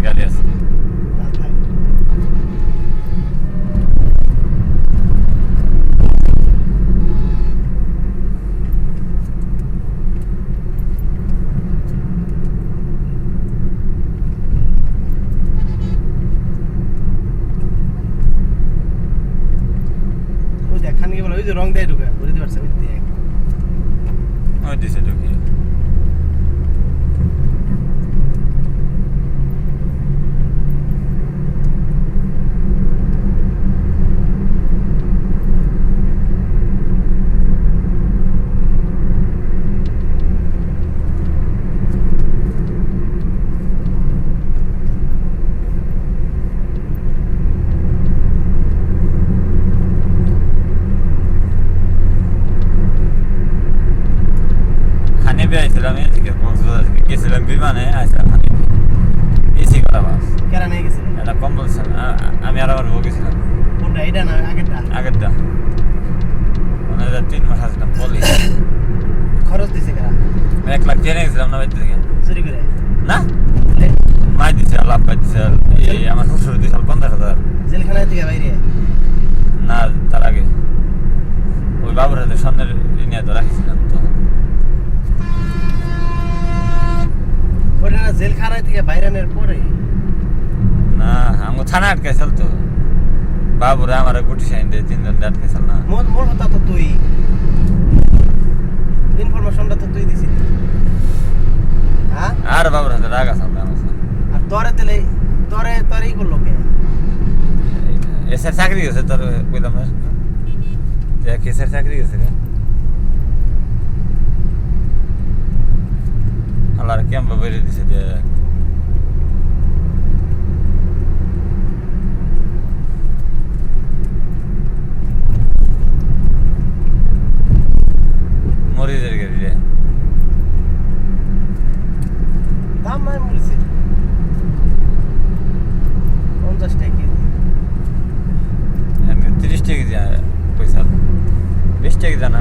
গাড়ি আছে ওই যে রং দেয় ঢুকে বুঝতে পারছে ওই দিছে ঢুকি গেছিলাম এদিকে কক্সবাজার থেকে গেছিলাম বিমানে আসলাম হানিফে এসি করা বাস কেরা নিয়ে গেছিল এটা কম্বল ছিল আমি আর আমার বউ গেছিলাম কোনটা এটা না আগেরটা মানে 3 মাস আসলাম বলি খরচ দিছে কেরা 1 লাখ টেনে গেছিলাম না বাড়িতে থেকে চুরি করে না মাই দিছে লাভ পাই দিছে এই আমার শ্বশুর দিছে 50,000 জেলখানায় থেকে বাইরে না তার আগে ওই বাবুর হাতে স্বর্ণের নিয়ে তো রাখিছিলাম তখন ওটা না জেলখানায় থেকে বাইরানের পরে না আমগো থানা আটকাইছিল তো বাবুরা আমার গুটি সাইন দিয়ে 3 জন আটকাইছিল না মোর কথা তো তুই ইনফরমেশনটা তো তুই দিছিলি হ্যাঁ আর বাবুর হাতে রাগ আছে আমার আর তোরেই করলো কে এসে চাকরি গেছে তোর কইলাম না কেসের চাকরি গেছে রে আল্লাহর কেমন বেরিয়ে দিছে দেখ মরিচের গাড়ি রে দাম নাই মরিচের 50 টাকা কেজি 30 টাকা দিয়া পয়সা 20 টাকা জানা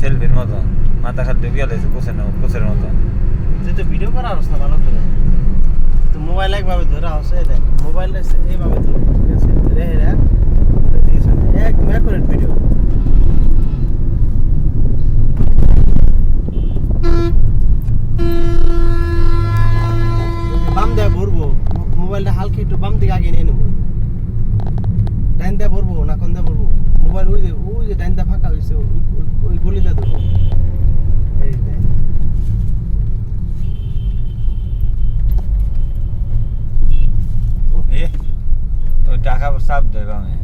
সেলফির মতো মাথা খাদ্য গেলেছে কোচের মতো তুই তো ভিডিও করা আরস না ভালো করে তো মোবাইল একভাবে ধরে আসে দেখ মোবাইলটা এইভাবে ধরে ঠিক আছে ধরে রাখ একদম অ্যাকুরেট ভিডিও বাম দেয়া ভরবো মোবাইলটা হালকা একটু বাম দিকে আগে নিয়ে নেবো ডাইন দেয়া ভরবো না কোন দেয়া ভরবো মোবাইল ওই যে ডাইন দেয়া ফাঁকা হয়েছে ওই গলিটা ধরবো এই দেখ ওই টাকা চাপ দেবে আমি